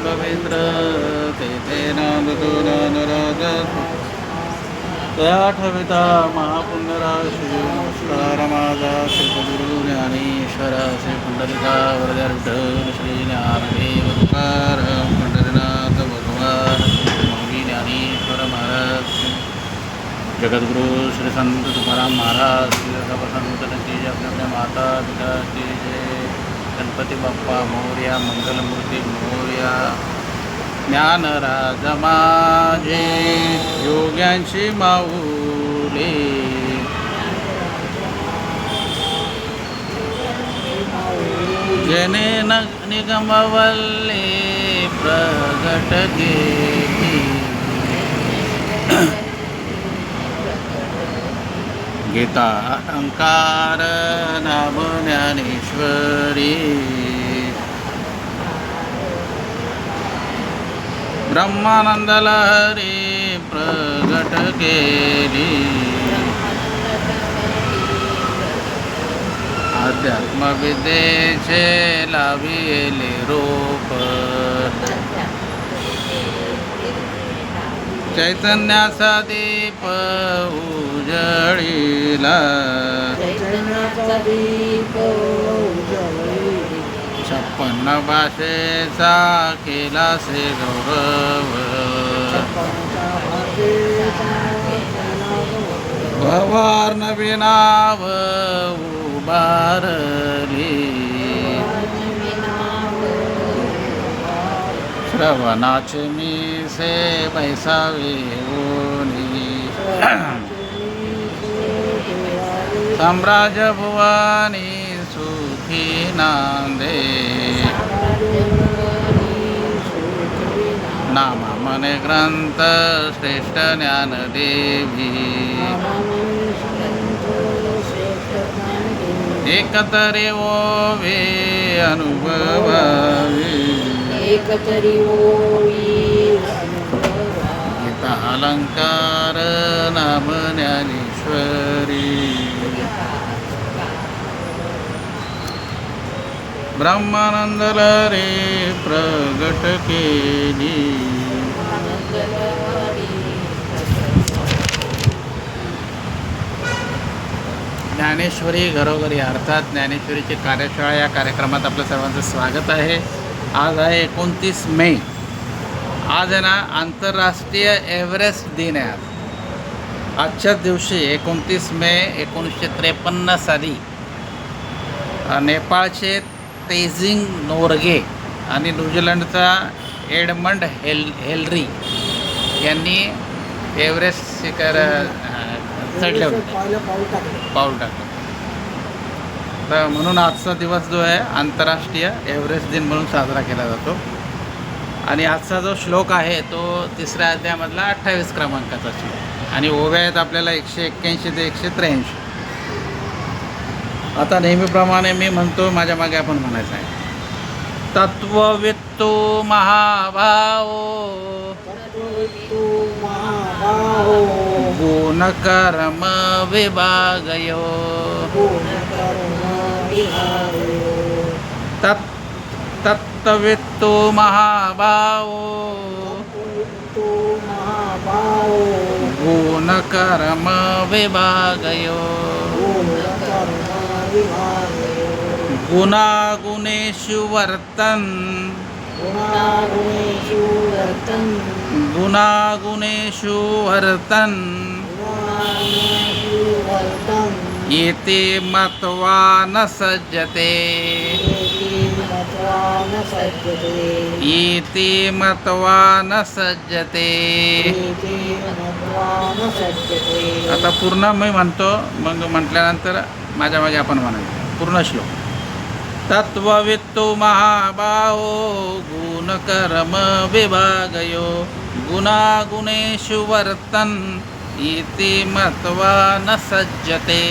पवित्र तेथेन नराज त्या ठविता महापुण्यराशी नमस्कार माझा श्री सद्गुरु ज्ञानेश्वर श्री पुंडलिका वरदर विठ्ठल श्री ज्ञानदेव तुकार पंढरीनाथ भगवान मौली ज्ञानेश्वर महाराज जगद्गुरु श्री संत तुकाराम महाराज श्री संत की जय अपने माता पिता की जय गणपती बाप्पा मोरया मंगलमूर्ती मोरया ज्ञानराज माझे योग्यांची माऊली जेने निगमवल्ले प्रगट केली गीता अलंकार नाम ज्ञानेश्वरी ब्रह्मानंद लहरी प्रगट केली अध्यात्म विद्येचे लाविले रूप चैतन्याचा दीप उजळीला 56 भाषेचा केला से गौरव भवार नवी नाव उभारली श्रवणाचे मी से बैसावे ओनी साम्राज्य भुवानी सुखी नांदे नामा मने ग्रंथ श्रेष्ठ ज्ञानदेवी एकतरी ओवे अनुभवावी गीता अलंकार नाम ज्ञानेश्वरी ब्रह्मानंद रे प्रगट केली ज्ञानेश्वरी घरोघरी अर्थात ज्ञानेश्वरीची कार्यशाळा या कार्यक्रमात आपलं सर्वांचं स्वागत आहे. आज आहे 29 मे. आज आहे ना आंतरराष्ट्रीय एव्हरेस्ट दिन आहे. आजच्याच दिवशी 29 मे 1953 साली नेपाळचे तेजिंग नोर्गे आणि न्यूझीलंडचा एडमंड हेलरी यांनी एव्हरेस्ट शिखर चढले होते, पाऊल टाकलं. तर म्हणून आजचा दिवस जो आहे आंतरराष्ट्रीय एव्हरेस्ट दिन म्हणून साजरा केला जातो. आणि आजचा जो श्लोक आहे तो 3ऱ्या अध्यायामधला 28 क्रमांकाचा श्लोक आणि ओव्या आहेत आपल्याला 181 ते 183. आता नेहमीप्रमाणे मी म्हणतो, माझ्या मागे आपण म्हणायचं आहे. तत्ववित्तू महाभाव गुणकर्म विभागयो तत्ववित्तू महाभाव गुणकर्म विभागयो गुणागुणेषु वर्तन गुणागुणेषु वर्तन इति मत्वा न सज्जते इति मत्वा न सज्जते. आता पूर्ण मी म्हणतो, मग म्हटल्यानंतर माझ्या मागे आपण म्हणायचं पूर्ण श्लोक. तत्ववित्तु महाबाहो गुणकर्म विभागयो गुणागुणेषु वर्तन इति मत्वा न सज्जते.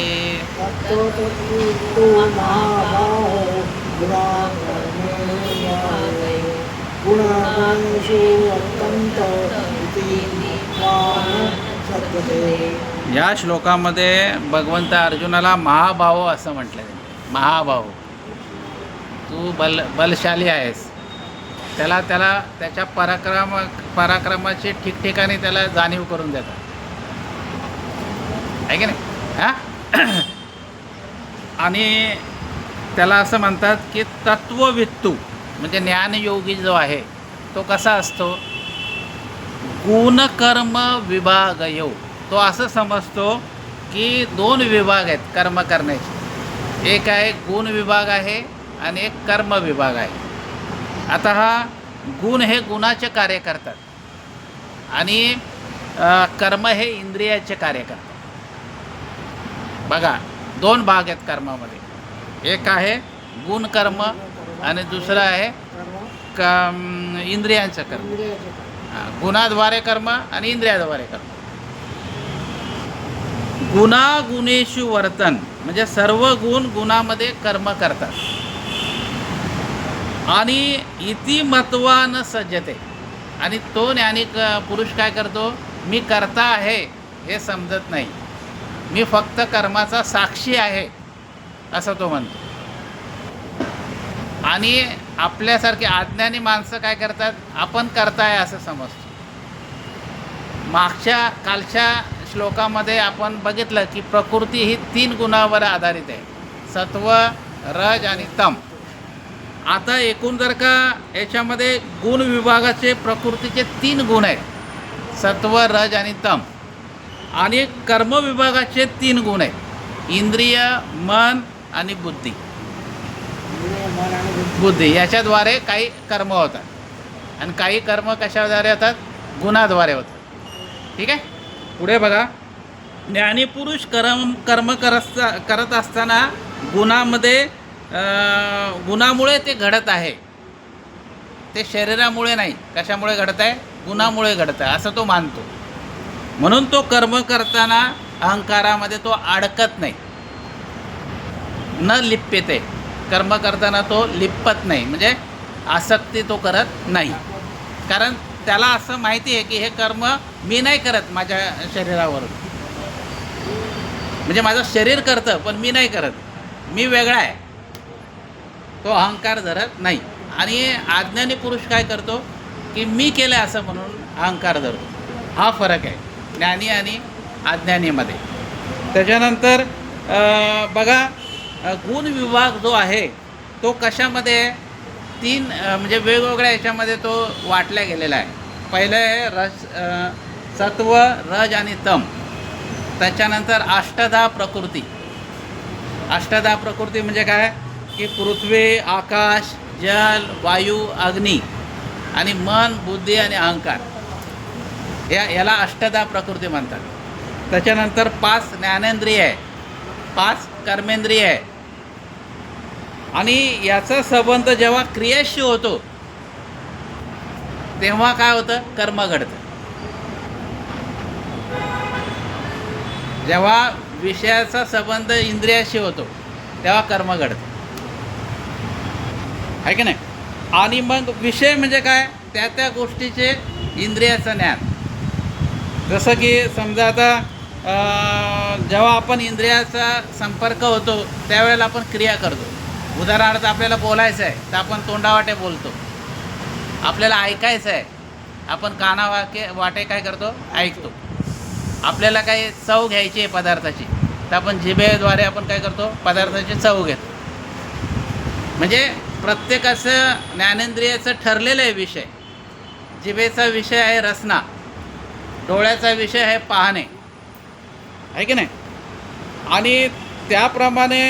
या श्लोकामध्ये भगवंत अर्जुनाला महाभाव असं म्हटलं आहे. महाभाव, तू बलशाली आहेस, त्याला त्याच्या पराक्रमाची ठिकठिकाणी त्याला जाणीव करून देतात, आहे की नाही हां. आणि त्याला असं म्हणतात की तत्ववित्तू म्हणजे ज्ञानयोगी जो आहे तो कसा असतो, गुणकर्म विभागयो. तो असं समजतो की 2 विभाग आहेत कर्म करण्याचे, एक आहे गुण विभाग आहे आणि एक कर्म विभाग आहे. आता हा गुण हे गुणाचे कार्य करतात आणि कर्म हे इंद्रियाचे कार्य करतात. बघा 2 भाग आहेत कर्मामध्ये, एक आहे गुण कर्म आणि दुसरं आहे इंद्रियांचं कर्म. गुणाद्वारे कर्म आणि इंद्रियाद्वारे कर्म. गुणागुणेषु वर्तन म्हणजे सर्व गुण गुणामध्ये कर्म करतात. आणि इति मत्वा न सज्जते, आणि तो ज्ञानी पुरुष काय करतो, मी कर्ता आहे हे समजत नाही, मी फक्त कर्माचा साक्षी आहे असं तो म्हणतो. आणि आपल्यासारखे अज्ञानी माणसं काय करतात, आपण कर्ता आहे असं समजतो. कालच्या श्लोकामध्ये आपण बघितलं की प्रकृती ही 3 गुणावर आधारित आहे, सत्व, रज आणि तम. आता एकूण जर का याच्यामध्ये गुण विभागाचे प्रकृतीचे 3 गुण आहेत, सत्व, रज आणि तम. आणि कर्म विभागाचे 3 गुण आहेत, इंद्रिय, मन आणि बुद्धी. याच्याद्वारे काही कर्म होतात आणि काही कर्म कशाद्वारे होतात, गुणाद्वारे होतात. ठीक आहे. पुढे बघा, ज्ञानीपुरुष कर्म करत असताना गुणामुळे ते घडत आहे, ते शरीरामुळे नाही. कशामुळे घडत आहे, गुणामुळे घडत आहे असं तो मानतो. म्हणून तो कर्म करताना अहंकारामध्ये तो अडकत नाही, न लिप्यते. कर्म करताना तो लिप्पत नाही, म्हणजे आसक्ती तो करत नाही. कारण त्याला असं माहिती आहे की हे कर्म मी नाही करत माझ्या शरीरावरून, म्हणजे माझं शरीर करतं पण मी नाही करत, मी वेगळा आहे. तो अहंकार धरत नाही. आणि अज्ञानी पुरुष काय करतो की मी केलं असं म्हणून अहंकार धरतो. हा फरक आहे ज्ञानी आणि अज्ञानीमध्ये. त्याच्यानंतर बघा, गुण विभाग जो आहे तो कशामध्ये 3 म्हणजे वेगवेगळ्या याच्यामध्ये तो वाटला गेलेला आहे. पहिलं आहे सत्व, रज आणि तम. त्याच्यानंतर अष्टधा प्रकृती. अष्टधा प्रकृती म्हणजे काय की पृथ्वी, आकाश, जल, वायू, अग्नी आणि मन, बुद्धी आणि अहंकार, याला अष्टधा प्रकृती म्हणतात. त्याच्यानंतर 5 ज्ञानेंद्रिय आहे, 5 कर्मेंद्रिय आहे. आणि याचा संबंध जेव्हा क्रियाशी होतो तेव्हा काय होतं, कर्म घडतं. जेव्हा विषयाचा संबंध इंद्रियाशी होतो तेव्हा कर्म घडतं, आहे की नाही. आणि मग विषय म्हणजे काय, त्या गोष्टीचे इंद्रियाचं ज्ञान. जसं की समजा आता जेव्हा आपण इंद्रियाचा संपर्क होतो त्यावेळेला आपण क्रिया करतो. उदाहरणार्थ आपल्याला बोलायचं आहे तर आपण तोंडावाटे बोलतो, आपल्याला ऐकायचं आहे आपण वाटे काय करतो, ऐकतो. आपल्याला काही चव घ्यायची आहे पदार्थाची तर आपण जिभेद्वारे आपण काय करतो, पदार्थाची चव घेतो. म्हणजे प्रत्येकाचं ज्ञानेंद्रियाचं ठरलेलं आहे विषय. जिभेचा विषय आहे रसना, डोळ्याचा विषय आहे पाहणे, आहे की नाही. आणि त्याप्रमाणे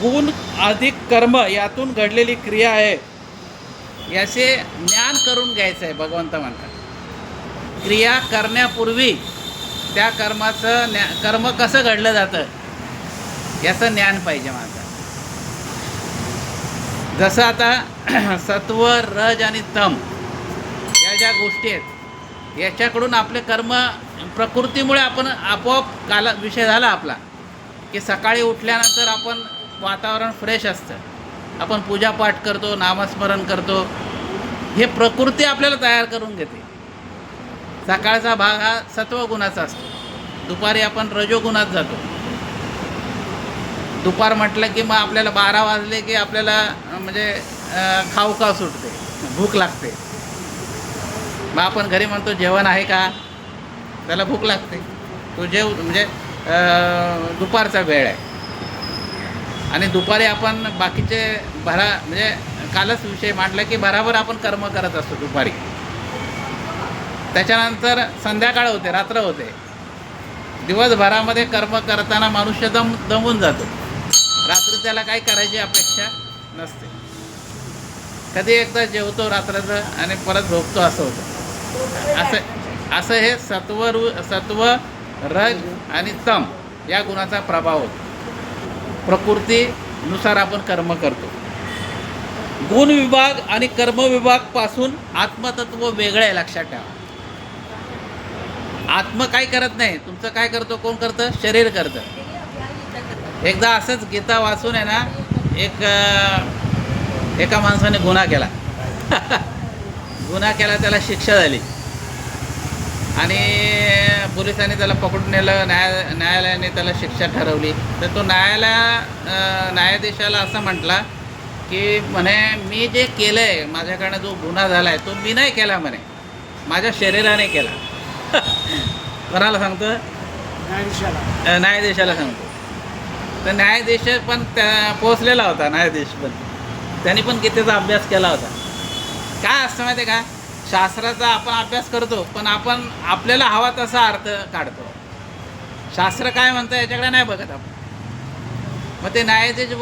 गुण अधिक कर्म यातून घडलेली क्रिया आहे, याचे ज्ञान करून घ्यायचं आहे. भगवंत म्हणतात क्रिया करण्यापूर्वी त्या कर्म कसं घडलं जातं याचं ज्ञान पाहिजे माणसाला. जसं आता सत्व, रज आणि तम या ज्या गोष्टी आहेत याच्याकडून आपले कर्म प्रकृतीमुळे आपण आपोआप विषय झाला आपला की सकाळी उठल्यानंतर आपण वातावरण फ्रेश असतं, आपण पूजापाठ करतो, नामस्मरण करतो. हे प्रकृती आपल्याला तयार करून घेते. सकाळचा भाग हा सत्वगुणाचा असतो, दुपारी आपण रजोगुणात जातो. दुपार म्हटलं की मग आपल्याला 12 वाजले की आपल्याला म्हणजे खाऊ खाऊ सुटते, भूक लागते. मग आपण घरी म्हणतो जेवण आहे का, त्याला भूक लागते. तो म्हणजे दुपारचा वेळ आहे आणि दुपारी आपण बाकीचे म्हणजे कालच विषय मांडला की भराभर आपण कर्म करत असतो दुपारी. त्याच्यानंतर संध्याकाळ होते, रात्र होते. दिवसभरामध्ये कर्म करताना मनुष्य दमून जातो. रात्री त्याला काही करायची अपेक्षा नसते. कधी एकदा जेवतो रात्राचं आणि परत झोपतो, असं होतं. असं हे सत्व, रज आणि तम या गुणाचा प्रभाव होतो. प्रकृतीनुसार आपण कर्म करतो. गुण विभाग आणि कर्म विभाग पासून आत्मतत्व वेगळं आहे, लक्षात ठेवा. आत्म काय करत नाही, तुमचं काय करतो, कोण करतं, शरीर करतं. एकदा असंच गीता वाचून आहे ना, एका माणसाने गुन्हा केला. गुन्हा केला, त्याला शिक्षा झाली आणि पोलिसांनी त्याला पकडून नेलं. न्यायालयाने त्याला शिक्षा ठरवली. तर तो न्यायाधीशाला असं म्हटला की म्हणे मी जे केलं आहे, माझ्याकडनं जो गुन्हा झाला आहे तो मी नाही केला म्हणे, माझ्या शरीराने केला. कोणाला सांगतो, न्यायाधीशाला सांगतो. तर न्यायाधीश पण पोचलेला होता, न्यायाधीश पण त्यांनी पण गीतेचा अभ्यास केला होता. काय असतं माहिती आहे का, शास्त्राचा आपण अभ्यास करतो पण आपण आपल्याला हवा तसा अर्थ काढतो. शास्त्र काय म्हणतं याच्याकडे नाही बघत आपण. मग ते न्यायाधीश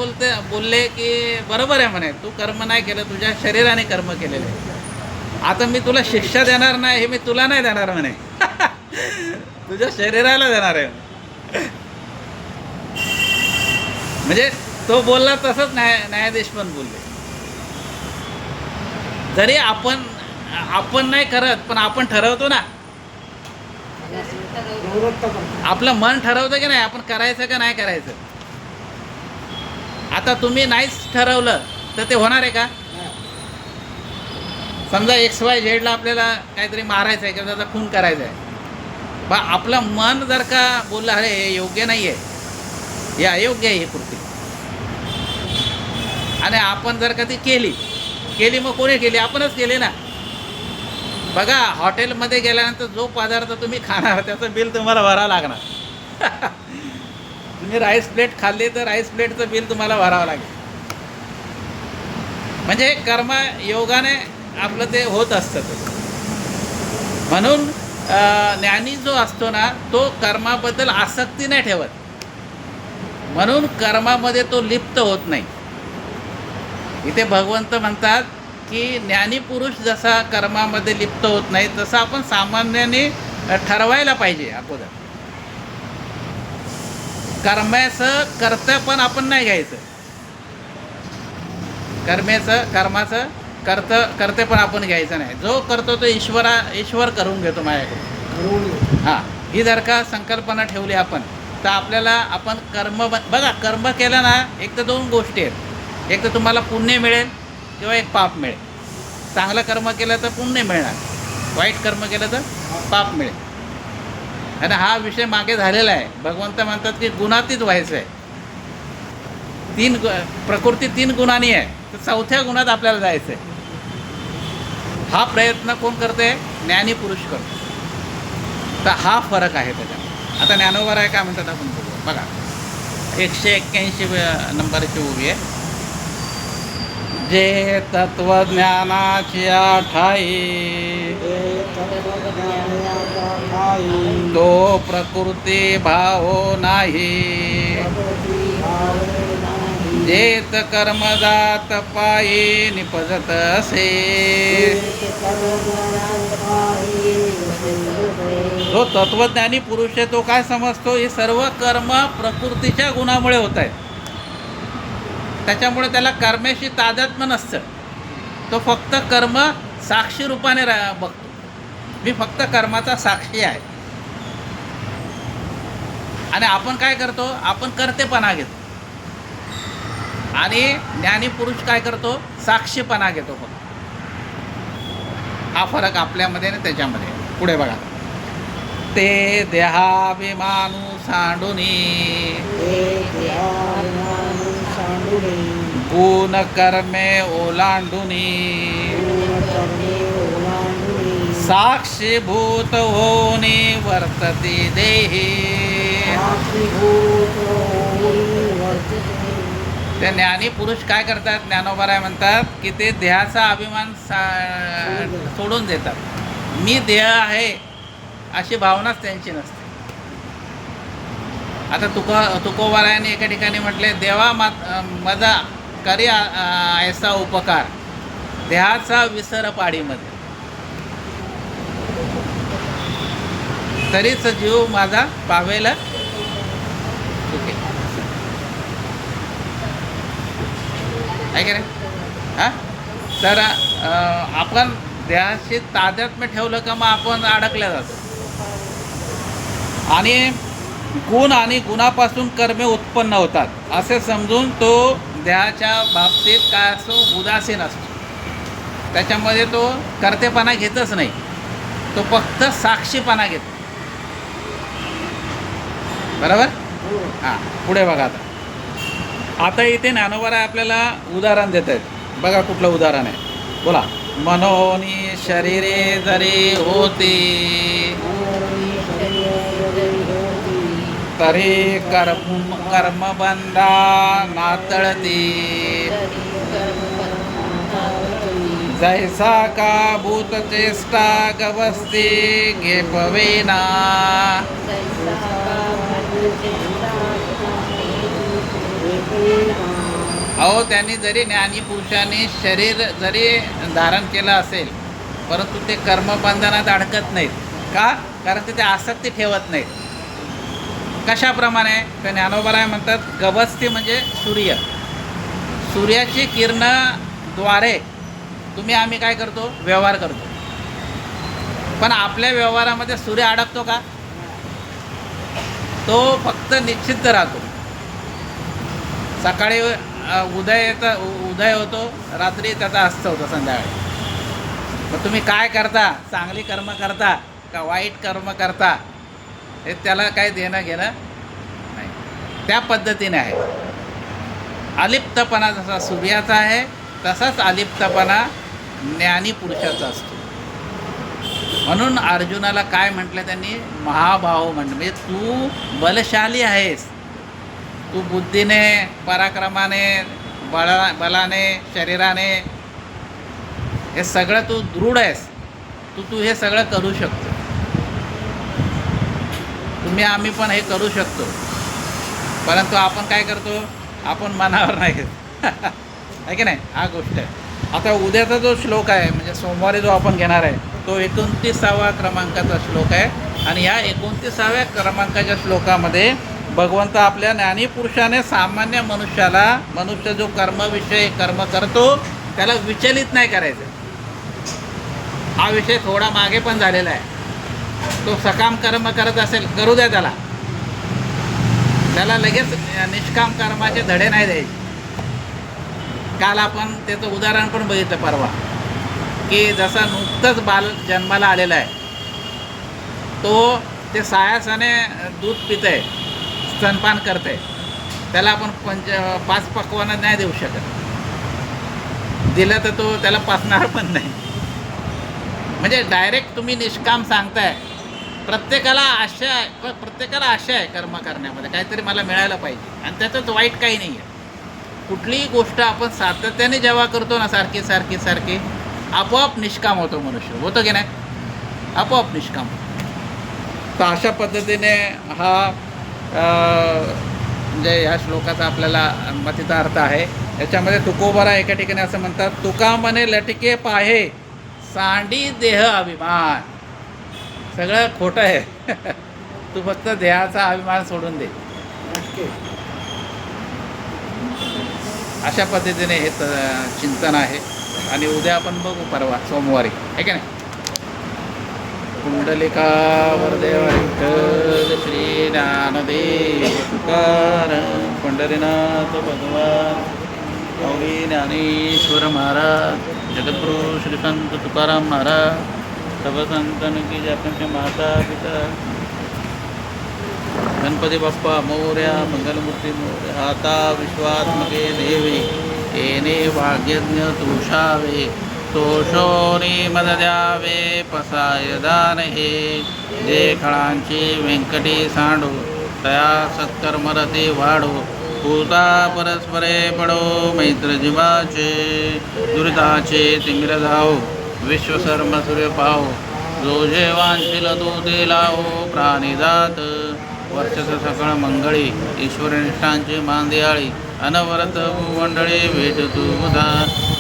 बोलले की बरोबर आहे म्हणे, तू कर्म नाही केलं, तुझ्या शरीराने कर्म केलेलं आहे. आता मी तुला शिक्षा देणार नाही, हे मी तुला नाही देणार म्हणे, तुझ्या शरीराला देणार आहे. म्हणजे तो बोलला तसंच न्यायाधीश पण बोलले. जरी आपण नाही करत पण आपण ठरवतो ना, आपलं मन ठरवतं की नाही आपण करायचं का नाही करायचं. आता तुम्ही नाहीच ठरवलं तर ते होणार आहे का. समजा XYZ आपल्याला काहीतरी मारायचं आहे किंवा त्याचा खून करायचा आहे, बा आपलं मन जर का बोललं अरे हे योग्य नाही आहे, हे अयोग्य आहे ही कृती, आणि आपण जर का ती केली मग कोणी केली, आपणच केली ना. बघा हॉटेलमध्ये गेल्यानंतर जो पदार्थ तुम्ही खाणार त्याचं बिल तुम्हाला भरावं लागणार. तुम्ही राईस प्लेट खाल्ली तर राईस प्लेटचं बिल तुम्हाला भरावं लागेल. म्हणजे कर्म योगाने आपलं ते होत असतं. म्हणून ज्ञानी जो असतो ना तो कर्माबद्दल आसक्ती नाही ठेवत, म्हणून कर्मामध्ये तो लिप्त होत नाही. इथे भगवंत म्हणतात की ज्ञानी पुरुष जसा कर्मामध्ये लिप्त होत नाही तसं आपण सामान्याने ठरवायला पाहिजे अगोदर. कर्माचं कर्तव्यपण आपण नाही घ्यायचं, कर्माचं कर्तव्यपण आपण घ्यायचं नाही. जो करतो तो ईश्वर करून घेतो माझ्याकडून. हां, ही जर का संकल्पना ठेवली आपण तर आपल्याला आपण बघा कर्म केलं ना, एक तर दोन गोष्टी आहेत. एक तर तुम्हाला पुण्य मिळेल किंवा एक पाप मिळेल. चांगलं कर्म केलं तर पुण्य मिळणार, वाईट कर्म केलं तर पाप मिळेल. आणि हा विषय मागे झालेला आहे. भगवंत म्हणतात की गुणातीत व्हायचं आहे. प्रकृती 3 गुणांनी आहे, तर 4थ्या गुणात आपल्याला जायचं आहे. हा प्रयत्न कोण करते, ज्ञानी पुरुष करतो. तर हा फरक आहे त्याच्यात. आता ज्ञानोबा आहे काय म्हणतात आपण बघू. बघा 181 नंबरची उभी आहे. जे तत्वज्ञानाची ठाई तो प्रकृती भाव नाही. जेत कर्मजात पायी निपजत असे. जो तत्वज्ञानी पुरुष आहे तो काय समजतो, हे सर्व कर्म प्रकृतीच्या गुणामुळे होत आहेत. त्याच्यामुळे त्याला कर्माशी तादात्म्य नसतं. तो फक्त कर्म साक्षी रूपाने बघतो. मी फक्त कर्माचा साक्षी आहे. आणि आपण काय करतो, आपण कर्तेपणा घेतो. आणि ज्ञानी पुरुष काय करतो, साक्षीपणा घेतो फक्त. हा फरक आपल्यामध्ये आणि त्याच्यामध्ये. पुढे बघा. ते देहाभिमानू सांडूनी गुण कर्मे ओलांडुनी साक्षीभूत होनी वर्तती देही. ते ज्ञानी पुरुष काय करतात, ज्ञानोबराय म्हणतात की ते देहाचा अभिमान सोडून देतात. मी देह आहे अशी भावनाच त्यांची नसते. आता तुकोबारायाने एका ठिकाणी म्हटले, देवा माझा करी ऐसा उपकार देहाचा विसर पाडीमध्ये, तरीच जीव माझा पावेल सुखे. आहे का नाही? हां, तर आपण देहाशी तादात्म्य ठेवलं का मग आपण अडकल्या जातो. आणि गुण आणि गुणापासून कर्मे उत्पन्न होतात असे समजून तो देहाच्या बाबतीत काय असतो, उदासीन असतो. त्याच्यामध्ये तो कर्तेपणा घेतच नाही, तो फक्त साक्षीपणा घेतो. बरोबर? हां, पुढे बघा. आता इथे ज्ञानोबराय आपल्याला उदाहरण देत आहेत. बघा कुठलं उदाहरण आहे, बोला. मनोनी शरीरे जरी होती तरी कर्मबंधा नातळती. जैसा का भूत चेष्टा गवस्ती घेपवेना. अहो, त्यांनी जरी ज्ञानी पुरुषांनी शरीर जरी धारण केलं असेल, परंतु ते कर्मबंधनात अडकत नाहीत. का? कारण ते आसक्ती ठेवत नाहीत. कशाप्रमाणे? तर ज्ञानोबराय म्हणतात, गवस्ती म्हणजे सूर्य. सूर्याची किरणाद्वारे आम्ही काय करतो, व्यवहार करतो. पण आपल्या व्यवहारामध्ये सूर्य अडकतो का? तो फक्त निश्चित राहतो. सकाळी उदय होतो, रात्री त्याचा अस्त होतो संध्याकाळी. मग तुम्ही काय करता, चांगली कर्म करता का वाईट कर्म करता, हे त्याला काही देणं घेणं नाही. त्या पद्धतीने आहे. अलिप्तपणा जसा सूर्याचा आहे तसाच अलिप्तपणा ज्ञानी पुरुषाचा असतो. म्हणून अर्जुनाला काय म्हटलं त्यांनी, महाभाव म्हणजे तू बलशाली आहेस, तू बुद्धीने, पराक्रमाने, बलाने, शरीराने हे सगळं तू दृढ आहेस, तू हे सगळं करू शकतो. आम्ही पण हे करू शकतो, परंतु आपण काय करतो, आपण मनावर नाही घेत. आहे की नाही? हा गोष्ट आहे. आता उद्याचा जो श्लोक आहे, म्हणजे सोमवारी जो आपण घेणार आहे, तो 29व्या क्रमांकाचा श्लोक आहे. आणि या 29व्या क्रमांकाच्या श्लोकामध्ये भगवंत आपल्या ज्ञानी पुरुषाने सामान्य मनुष्य जो कर्मविषयी कर्म करतो त्याला विचलित नाही करायचं. हा विषय थोडा मागे पण झालेला आहे. तो सकाम कर्म करत असेल, करू द्या त्याला लगेच निष्काम कर्माचे धडे नाही द्यायचे. काल आपण त्याचं उदाहरण पण बघितलं परवा, की जसा नुकतंच बाल जन्माला आलेला आहे, तो ते सायासाने दूध पित आहे, स्तनपान करत आहे, त्याला आपण 5 पक्वानं नाही देऊ शकत. दिलं तर तो त्याला पाचणार पण नाही. म्हणजे डायरेक्ट तुम्ही निष्काम सांगताय. प्रत्येकाला आशा आहे कर्म करण्यामध्ये, काहीतरी मला मिळायला पाहिजे, आणि त्याच्यात वाईट काही नाही आहे. कुठलीही गोष्ट आपण सातत्याने जेव्हा करतो ना, सारखी आपोआप निष्काम होतो मनुष्य. होतं की नाही? आपोआप निष्काम. तर अशा पद्धतीने हा म्हणजे ह्या श्लोकाचा आपल्याला मतिता अर्थ आहे. याच्यामध्ये तुकोबाराय एका ठिकाणी असं म्हणतात, तुका मने लटके पाहे सांडी देह अभिमान. सगळं खोटं आहे. तू फक्त देहाचा अभिमान सोडून दे. अशा पद्धतीने हे चिंतन आहे. आणि उद्या आपण बघू, परवा सोमवारी, आहे का नाही? कुंडलिका वरदेव विठ्ठल श्री ज्ञानदेव तुकाराम पंढरीनाथ भगवान माऊली ज्ञानेश्वर महाराज जगद्गुरु श्री संत तुकाराम महाराज सर्व संतन की जय. आपल्या माता पिता गणपती बाप्पा मोरया, मंगलमूर्ती मोरया, आता विश्वात्मके देवी येणे भाग्यज्ञ तुषावे तोषोनी मद द्यावे पसाय दान हे जे खळांची व्यंकटी सांडो तया सत्कर्मरते वाढो पूता परस्परे पडो मैत्र जीवाचे दुरिताचे तिमिर जाओ विश्वसर्म सूर्य पाहो जो जे वांछिल तो ते लावो प्राणी जात वर्चस सकळ मंगळी ईश्वरनिष्ठांची मांदियाळी अनवरत भूमंडळी भेट तू बुधा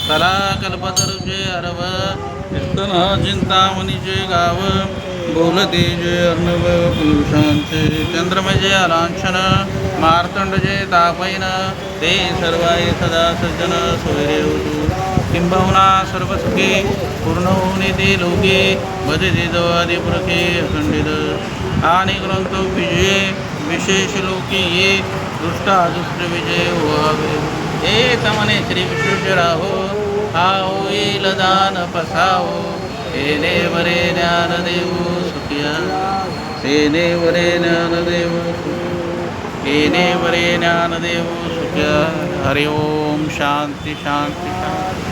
कला कल्पतरुचे अरव कीर्तन चिंतामणीचे गाव बोलते जे अर्णव पुरुषांचे चंद्रमजे अलांछन मार्तंडजे तापैन ते सर्वाय सदा सज्जन सोयरे होतू किंबहुना सर्वसुखी पूर्ण होऊन ते लोके भजते जो आदिपुरखे अखंडित आणि ग्रंथ विजय विशेष लोकी ये दुष्टादुष्ट विजय व्हावे हे तमने श्री विश्वेश्वराहो हा होईल दान पसावो हेने वरे ज्ञान देऊ सुखिया हेने वरे ज्ञान देऊ हेने वरे ज्ञान देऊ सुखिया हरि ओम शांती शांती शांती